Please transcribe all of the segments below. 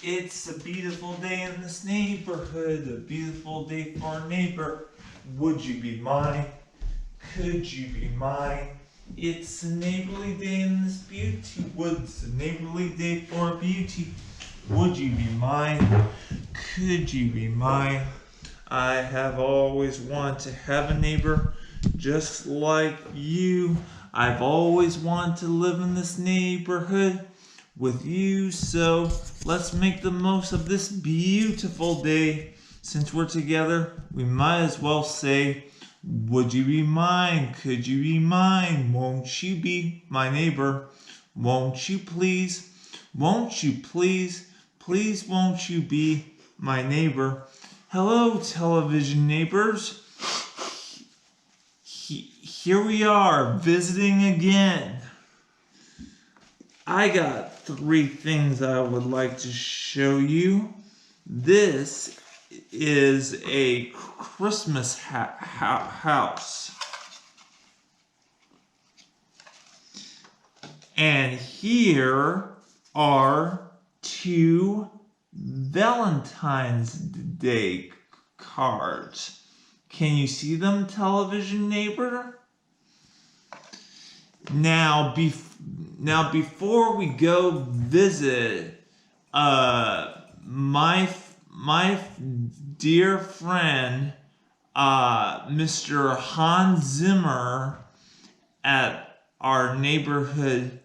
It's a beautiful day in this neighborhood, a beautiful day for our neighbor. Would you be mine? Could you be mine? It's a neighborly day in this beauty woods, a neighborly day for beauty. Would you be mine? Could you be mine? I have always wanted to have a neighbor just like you. I've always wanted to live in this neighborhood with you, so let's make the most of this beautiful day. Since we're together, we might as well say, would you be mine? Could you be mine? Won't you be my neighbor? Won't you please? Won't you please? Please won't you be my neighbor? Hello, television neighbors. Here we are, visiting again. I got 3 things I would like to show you. This is a Christmas house. And here are 2 Valentine's Day cards. Can you see them, television neighbor? Now before we go visit my dear friend Mr. Hans Zimmer at our neighborhood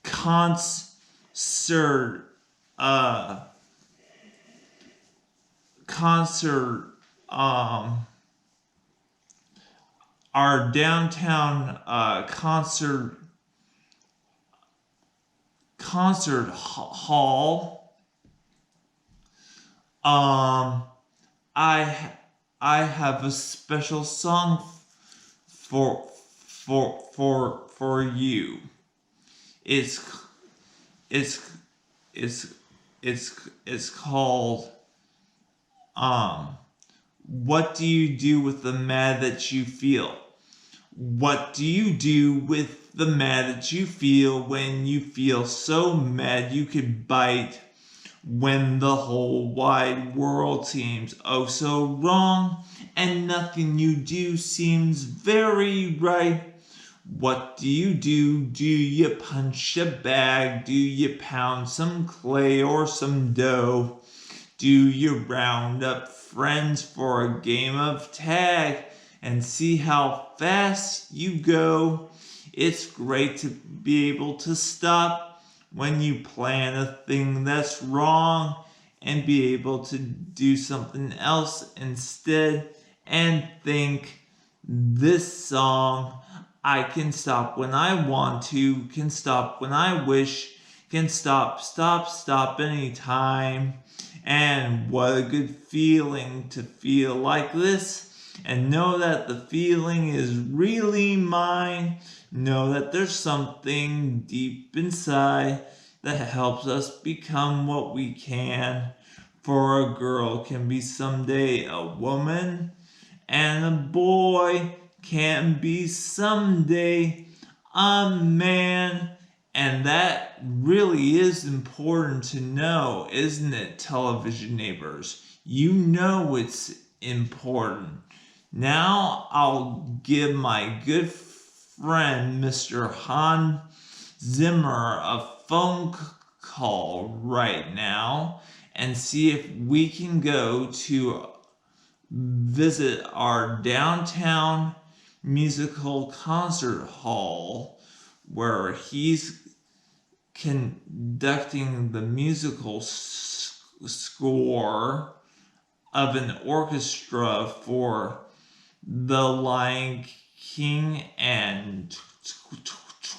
concert our downtown concert hall. I have a special song for you. It's called what do you do with the mad that you feel? What do you do with the mad that you feel when you feel so mad you could bite? When the whole wide world seems oh so wrong, and nothing you do seems very right. What do you do? Do you punch a bag? Do you pound some clay or some dough? Do you round up friends for a game of tag and see how fast you go? It's great to be able to stop when you plan a thing that's wrong and be able to do something else instead and think, this song, I can stop when I want to, can stop when I wish, can stop anytime. And what a good feeling to feel like this and know that the feeling is really mine. Know that there's something deep inside that helps us become what we can. For a girl can be someday a woman, and a boy can be someday a man. And that really is important to know, isn't it, television neighbors? You know it's important. Now I'll give my good friend Mr. Hans Zimmer a phone call right now and see if we can go to visit our downtown musical concert hall where he's conducting the musical score of an orchestra for The Lion King and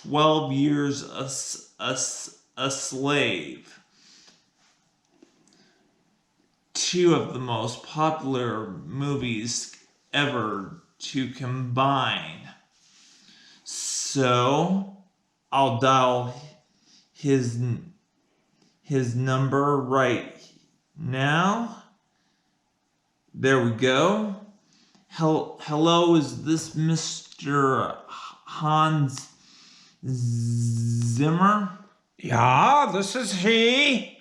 12 Years a Slave. 2 of the most popular movies ever to combine. So I'll dial his number right now. There we go. Hello, is this Mr. Hans Zimmer? Yeah, this is he.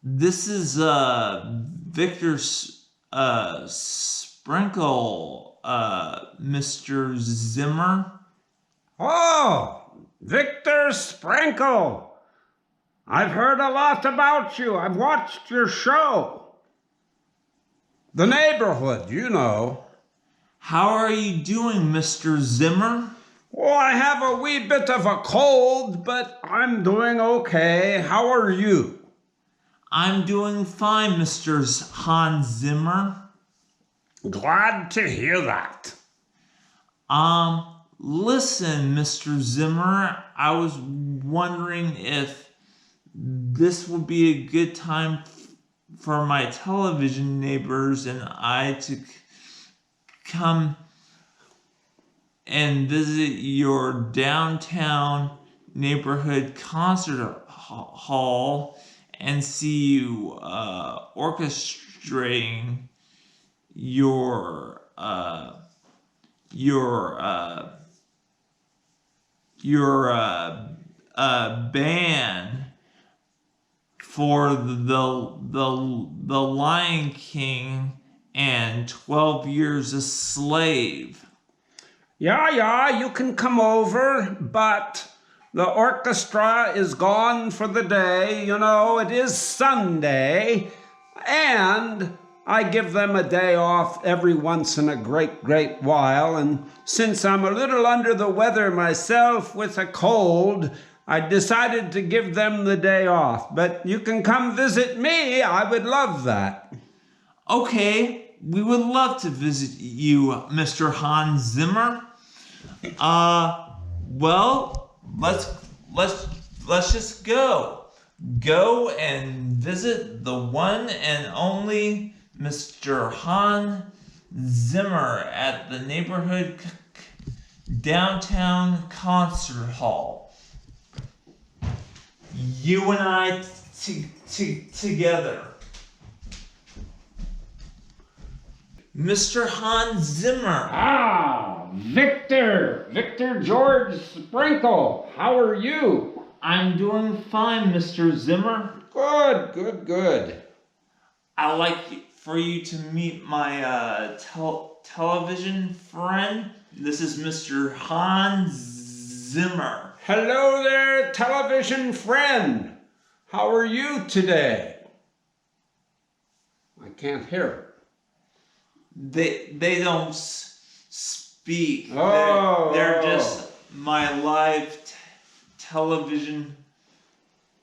This is Victor Sprinkle, Mr. Zimmer. Oh, Victor Sprinkle. I've heard a lot about you. I've watched your show. The neighborhood, you know. How are you doing, Mr. Zimmer? Oh, I have a wee bit of a cold, but I'm doing okay. How are you? I'm doing fine, Mr. Hans Zimmer. Glad to hear that. Listen, Mr. Zimmer, I was wondering if this would be a good time for my television neighbors and I to come and visit your downtown neighborhood concert hall and see you orchestrating your your uh, band for the Lion King and 12 Years a Slave. Yeah, you can come over, but the orchestra is gone for the day. You know, it is Sunday, and I give them a day off every once in a great while. And since I'm a little under the weather myself with a cold, I decided to give them the day off. But you can come visit me. I would love that. Okay, we would love to visit you, Mr. Hans Zimmer. Well, let's just go. Go and visit the one and only Mr. Hans Zimmer at the neighborhood downtown concert hall. You and I together. Mr. Hans Zimmer. Ah, Victor George Sprinkle. How are you? I'm doing fine, Mr. Zimmer. Good. I'd like for you to meet my television friend. This is Mr. Hans Zimmer. Hello there, television friend. How are you today? I can't hear it. They don't speak. Oh, they're just my live television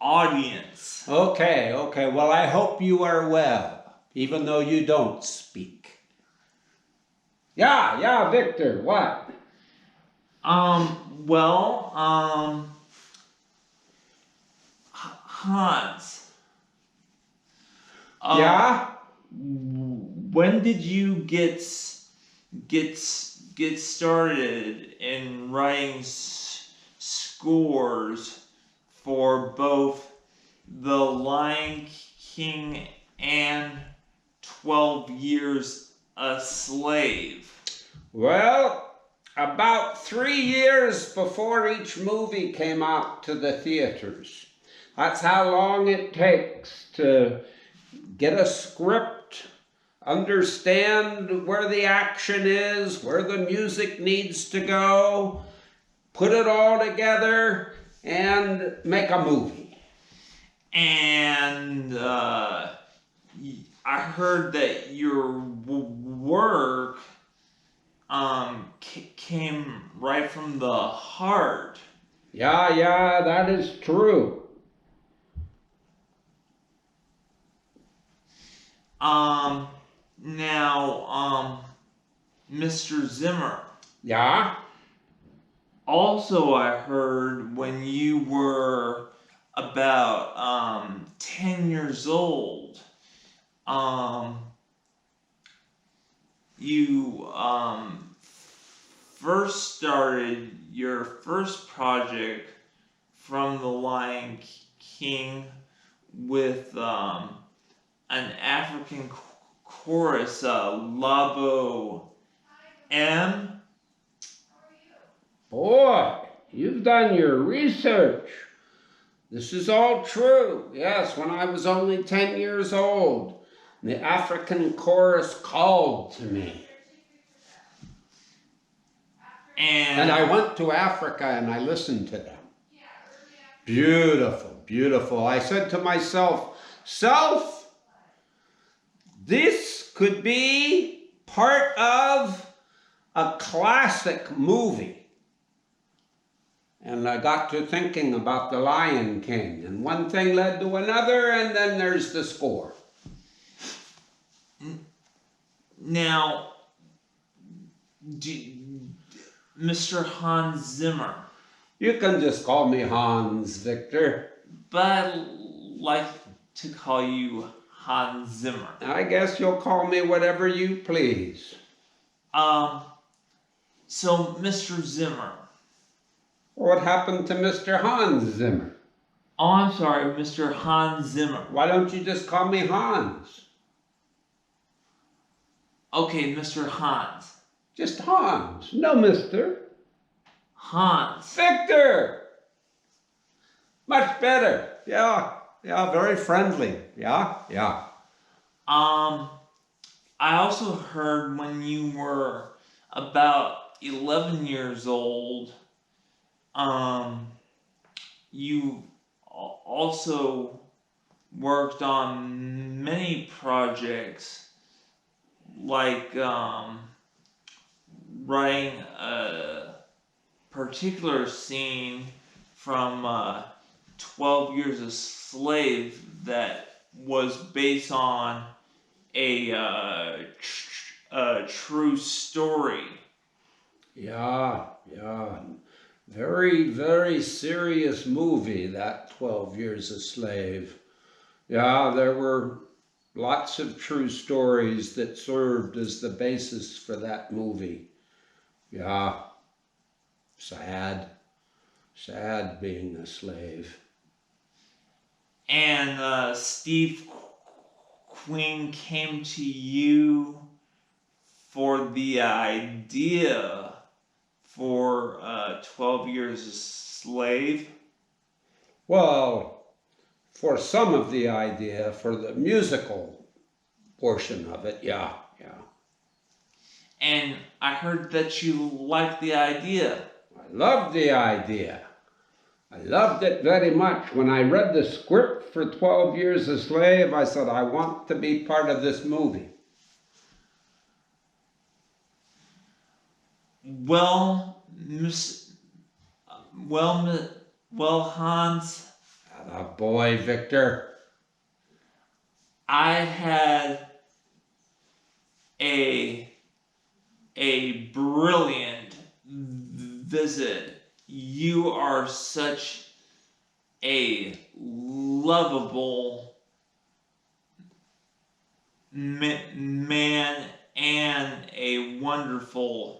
audience. Okay. Well, I hope you are well, even though you don't speak. Yeah, Victor, what? Hans. Yeah? When did you get started in writing scores for both The Lion King and 12 Years a Slave? Well, about 3 years before each movie came out to the theaters. That's how long it takes to get a script, understand where the action is, where the music needs to go, put it all together, and make a movie. And I heard that your work came right from the heart. Yeah, that is true. Now, Mr. Zimmer. Yeah? Also, I heard when you were about 10 years old, you first started your first project from The Lion King with an African chorus, Labo M. Boy, you've done your research. This is all true. Yes, when I was only 10 years old, the African chorus called to me. And I went to Africa and I listened to them. Beautiful, beautiful. I said to myself, Self, this could be part of a classic movie. And I got to thinking about The Lion King, and one thing led to another, and then there's the score. Now, Mr. Hans Zimmer. You can just call me Hans, Victor. But I like to call you Hans Zimmer. I guess you'll call me whatever you please. So, Mr. Zimmer. What happened to Mr. Hans Zimmer? Oh, I'm sorry, Mr. Hans Zimmer. Why don't you just call me Hans? Okay, Mr. Hans. Just Hans. No, mister. Hans. Victor! Much better. Yeah, very friendly. Yeah. I also heard when you were about 11 years old, you also worked on many projects, like writing a particular scene from 12 Years a Slave that was based on a true story. Yeah. Very, very serious movie, that 12 Years a Slave. Yeah, there were lots of true stories that served as the basis for that movie. Yeah, sad being a slave. And Steve Queen came to you for the idea for 12 Years a Slave? Well, for some of the idea, for the musical portion of it, yeah. And I heard that you liked the idea. I loved the idea. I loved it very much. When I read the script for 12 Years a Slave, I said, I want to be part of this movie. Well, Hans. Atta boy, Victor. I had a brilliant visit. You are such a lovable man and a wonderful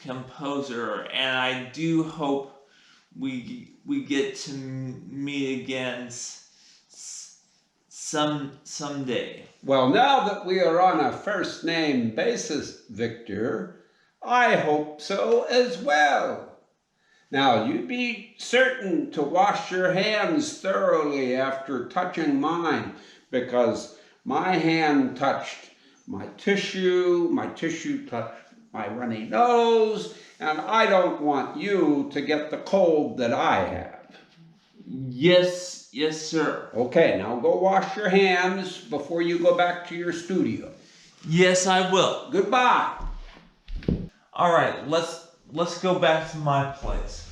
composer, and I do hope we get to meet again someday. Well, now that we are on a first name basis, Victor, I hope so as well. Now, you be certain to wash your hands thoroughly after touching mine, because my hand touched my tissue touched my runny nose, and I don't want you to get the cold that I have. Yes, sir. Okay, now go wash your hands before you go back to your studio. Yes, I will. Goodbye. All right, let's go back to my place.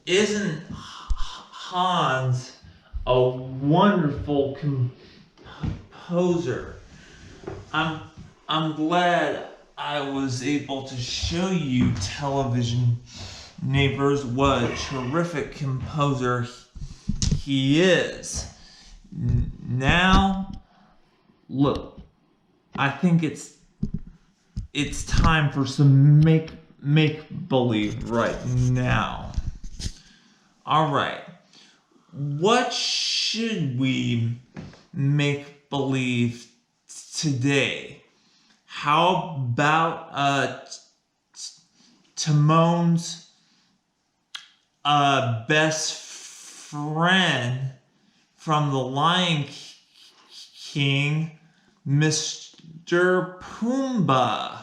Isn't Hans a wonderful composer? I'm glad I was able to show you, television neighbors, what a terrific composer he is. Now, look, I think it's time for some make believe right now. All right. what should we make believe today? How about Timon's best friend from the Lion King, Mr. Pumbaa?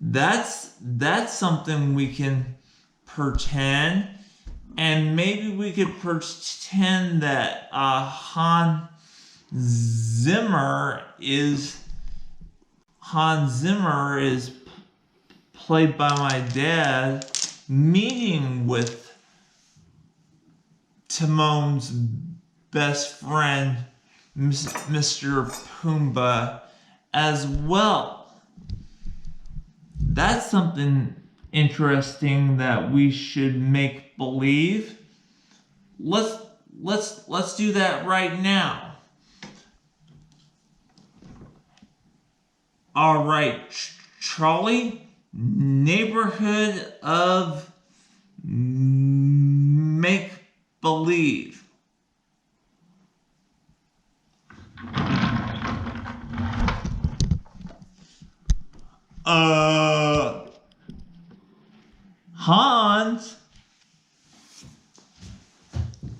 That's something we can pretend, and maybe we could pretend that Hans Zimmer is played by my dad, meeting with Timon's best friend, Mr. Pumbaa, as well. That's something interesting that we should make believe. Let's do that right now. All right, Charlie, neighborhood of make believe. Hans?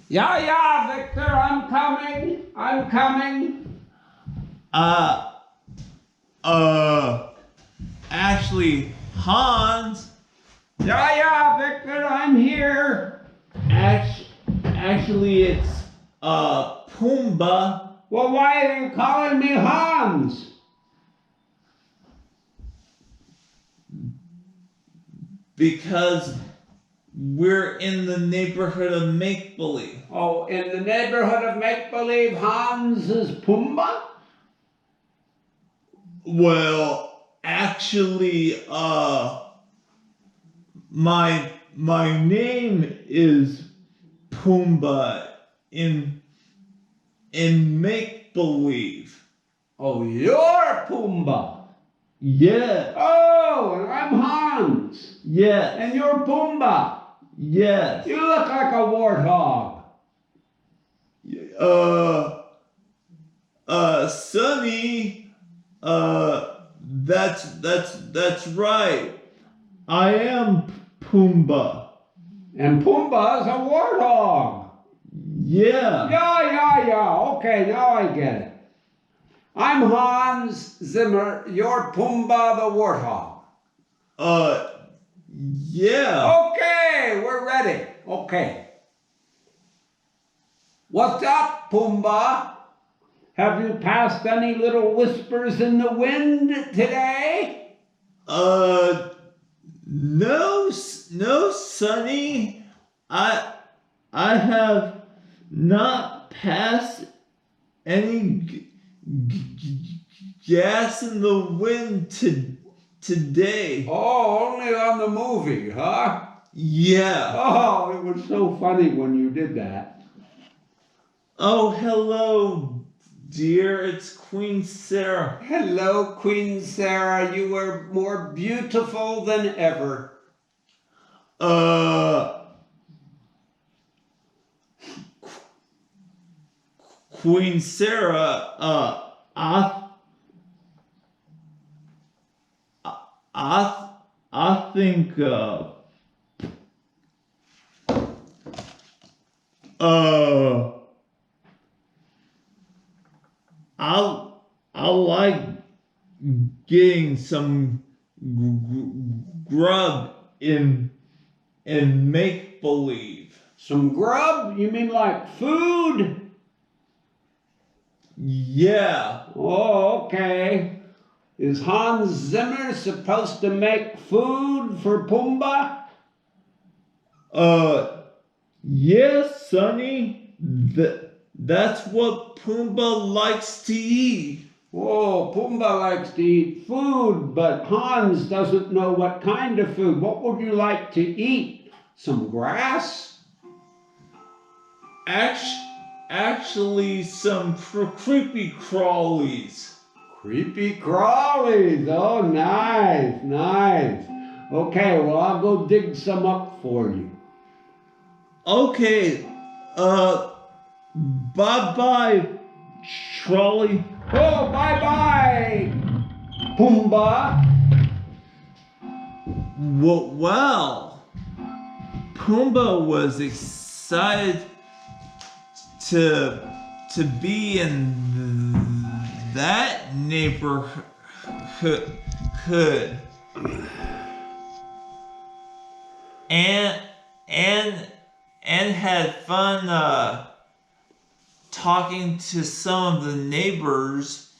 Yeah, Victor, I'm coming. Actually, Hans. Yeah, Victor, I'm here. Actually, it's, Pumbaa. Well, why are you calling me Hans? Because we're in the neighborhood of make-believe. Oh, in the neighborhood of make-believe, Hans is Pumbaa? Well, actually, my name is Pumbaa in make-believe. Oh, you're Pumbaa. Yeah. Oh, and I'm Hans. Yes. And you're Pumbaa. Yes. You look like a warthog. Sonny, that's right. I am Pumbaa. And Pumbaa's a warthog. Yeah. Yeah. Okay, now I get it. I'm Hans Zimmer. You're Pumbaa the warthog. Yeah. Okay, we're ready. Okay. What's up, Pumbaa? Have you passed any little whispers in the wind today? No, Sonny. I have not passed any gas in the wind today. Oh, only on the movie, huh? Yeah. Oh, it was so funny when you did that. Oh, hello, dear. It's Queen Sarah. Hello, Queen Sarah. You were more beautiful than ever. Queen Sarah, I think, I like getting some grub in make believe. Some grub? You mean like food? Yeah. Oh, okay. Is Hans Zimmer supposed to make food for Pumbaa? Yes, Sonny. That's what Pumbaa likes to eat. Oh, Pumbaa likes to eat food, but Hans doesn't know what kind of food. What would you like to eat? Some grass? Actually, some creepy crawlies. Creepy crawlies. Oh, nice. Okay, well, I'll go dig some up for you. Okay, Bye-bye, Trolley. Oh, bye-bye, Pumbaa. Well, Pumbaa was excited to be in that neighborhood and and had fun talking to some of the neighbors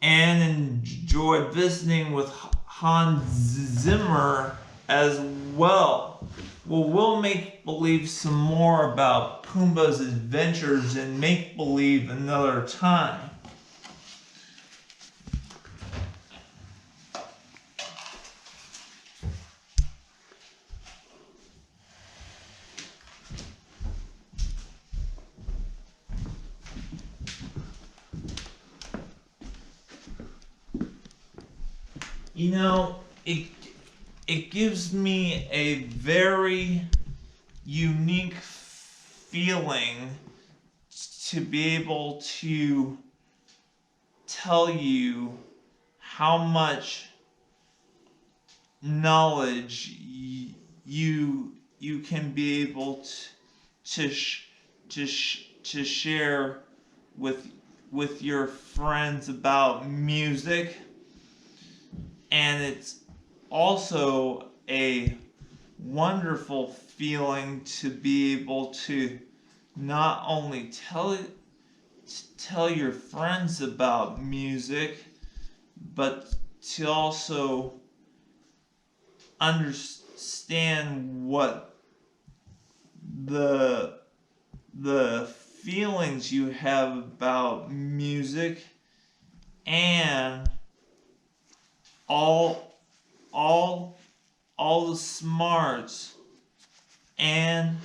and enjoyed visiting with Hans Zimmer as well. Well, we'll make believe some more about Pumbaa's adventures in make believe another time. You know, it gives me a very unique feeling to be able to tell you how much knowledge you can be able to share with your friends about music. And it's also a wonderful feeling to be able to not only tell your friends about music, but to also understand what the feelings you have about music and all the smarts and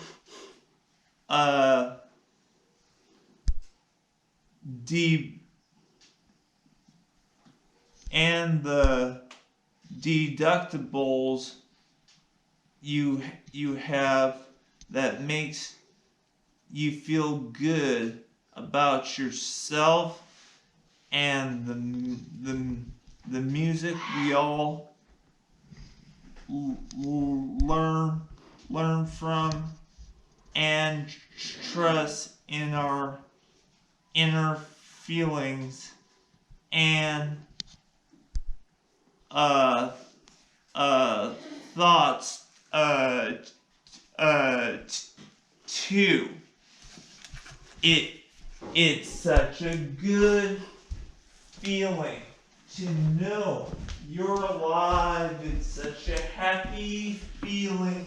the deductibles you have that makes you feel good about yourself and the music we all learn from and trust in our inner feelings and thoughts too. It's such a good feeling to know you're alive. It's such a happy feeling.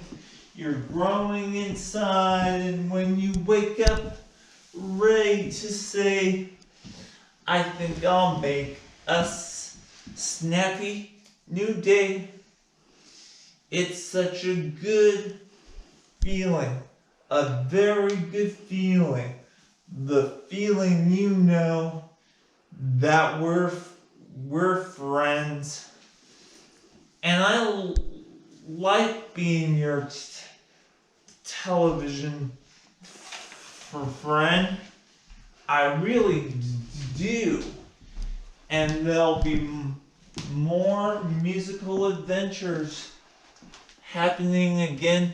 You're growing inside, and when you wake up ready to say, I think I'll make a snappy new day. It's such a good feeling. A very good feeling. The feeling you know that we're friends. And I like being your television friend. I really do. And there'll be more musical adventures happening again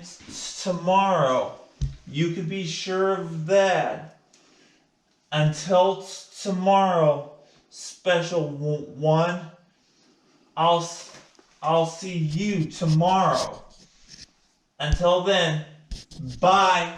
tomorrow. You can be sure of that. Until tomorrow, special one, I'll see you tomorrow. Until then, bye.